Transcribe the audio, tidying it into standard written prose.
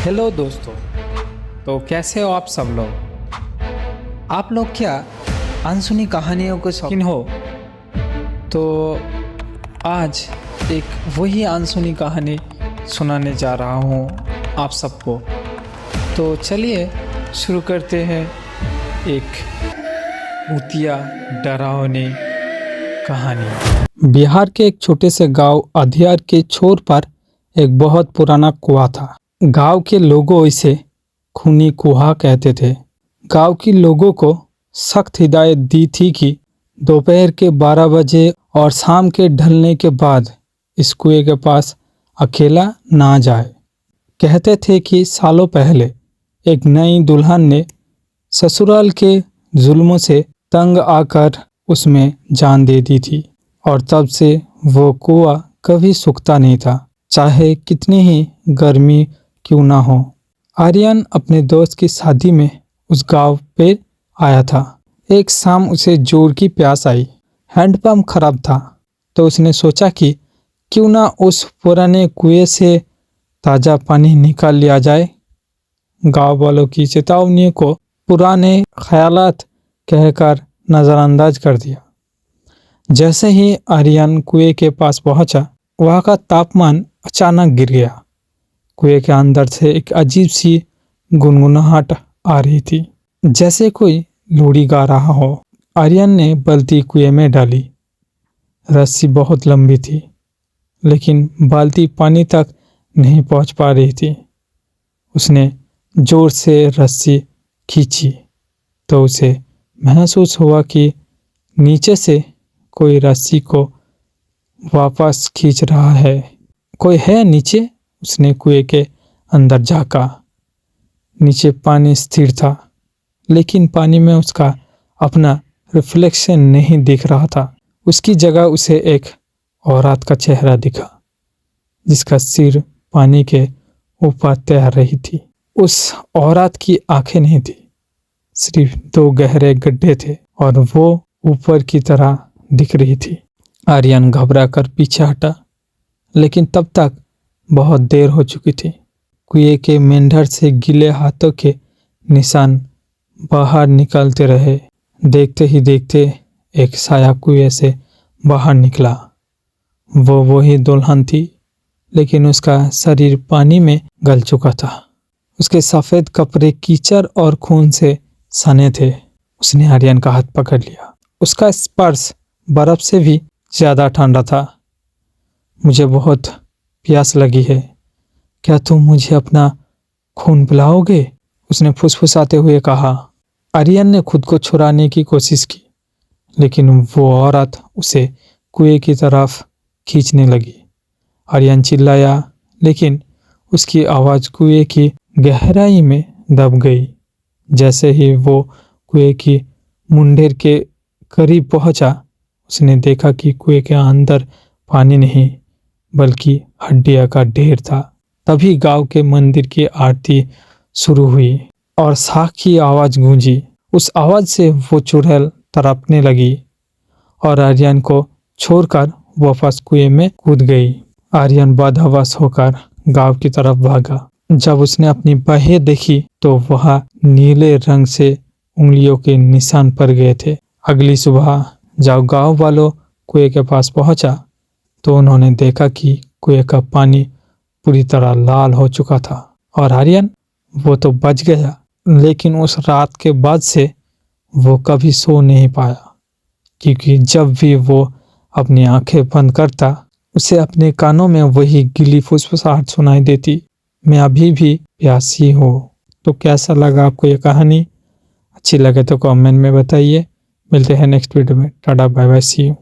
Hello दोस्तों। तो कैसे हो आप सब लोग? आप लोग क्या अनसुनी कहानियों के शौकीन हो? तो आज एक वही अनसुनी कहानी सुनाने जा रहा हूँ आप सबको। तो चलिए शुरू करते हैं एक भूतिया डरावनी कहानी। बिहार के एक छोटे से गांव अधियार के छोर पर एक बहुत पुराना कुआं था। गांव के लोगों इसे खूनी कुआं कहते थे। गांव के लोगों को सख्त हिदायत दी थी कि दोपहर के 12 बजे और शाम के ढलने के बाद इस कुएं के पास अकेला ना जाए। कहते थे कि सालों पहले एक नई दुल्हन ने ससुराल के जुल्मों से तंग आकर उसमें जान दे दी थी और तब से वो कुआं कभी सूखता नहीं था, चाहे कितनी ही गर्मी क्यों ना हो। आर्यन अपने दोस्त की शादी में उस गांव पे आया था। एक शाम उसे जोर की प्यास आई। हैंडपंप खराब था तो उसने सोचा कि क्यों ना उस पुराने कुएं से ताज़ा पानी निकाल लिया जाए। गांव वालों की चेतावनी को पुराने ख्यालात कहकर नज़रअंदाज कर दिया। जैसे ही आर्यन कुएं के पास पहुंचा, वहां का तापमान अचानक गिर गया। कुएं के अंदर से एक अजीब सी गुनगुनाहट आ रही थी, जैसे कोई लोरी गा रहा हो। आर्यन ने बाल्टी कुएं में डाली। रस्सी बहुत लंबी थी, लेकिन बाल्टी पानी तक नहीं पहुंच पा रही थी। उसने जोर से रस्सी खींची तो उसे महसूस हुआ कि नीचे से कोई रस्सी को वापस खींच रहा है। कोई है नीचे? उसने कुएं के अंदर झांका। नीचे पानी स्थिर था, लेकिन पानी में उसका अपना रिफ्लेक्शन नहीं दिख रहा था। उसकी जगह उसे एक औरत का चेहरा दिखा, जिसका सिर पानी के ऊपर तैर रही थी। उस औरत की आंखें नहीं थी, सिर्फ 2 गहरे गड्ढे थे और वो ऊपर की तरह दिख रही थी। आर्यन घबरा कर पीछे हटा, लेकिन तब तक बहुत देर हो चुकी थी। कुएं के मेंढर से गीले हाथों के निशान बाहर निकलते रहे। देखते ही देखते एक साया कुएं से बाहर निकला। वो वही दुल्हन थी, लेकिन उसका शरीर पानी में गल चुका था। उसके सफ़ेद कपड़े कीचड़ और खून से सने थे। उसने आर्यन का हाथ पकड़ लिया। उसका स्पर्श बर्फ से भी ज़्यादा ठंडा था। मुझे बहुत प्यास लगी है, क्या तुम मुझे अपना खून पिलाओगे? उसने फुसफुसाते हुए कहा। आर्यन ने खुद को छुड़ाने की कोशिश की, लेकिन वो औरत उसे कुएं की तरफ खींचने लगी। आर्यन चिल्लाया, लेकिन उसकी आवाज़ कुएं की गहराई में दब गई। जैसे ही वो कुएं की मुंडेर के करीब पहुंचा, उसने देखा कि कुएं के अंदर पानी नहीं, बल्कि हड्डियां का ढेर था। तभी गांव के मंदिर की आरती शुरू हुई और साख की आवाज़ गूंजी। उस आवाज़ से वो चुड़ैल तड़पने लगी और आर्यन को छोड़कर वापस कुएं में कूद गई। आर्यन बदहवास होकर गांव की तरफ भागा। जब उसने अपनी बाहें देखी तो वह नीले रंग से उंगलियों के निशान पड़ गए थे। अगली सुबह जब गांव वालों कुएं के पास पहुंचा तो उन्होंने देखा कि कुएं का पानी पूरी तरह लाल हो चुका था और आर्यन वो तो बच गया, लेकिन उस रात के बाद से वो कभी सो नहीं पाया, क्योंकि जब भी वो अपनी आंखें बंद करता, उसे अपने कानों में वही गीली फुसफुसाहट सुनाई देती, मैं अभी भी प्यासी हूँ। तो कैसा लगा आपको ये कहानी? अच्छी लगे तो कमेंट में बताइए। मिलते हैं नेक्स्ट वीडियो में। Tata bye bye, see you.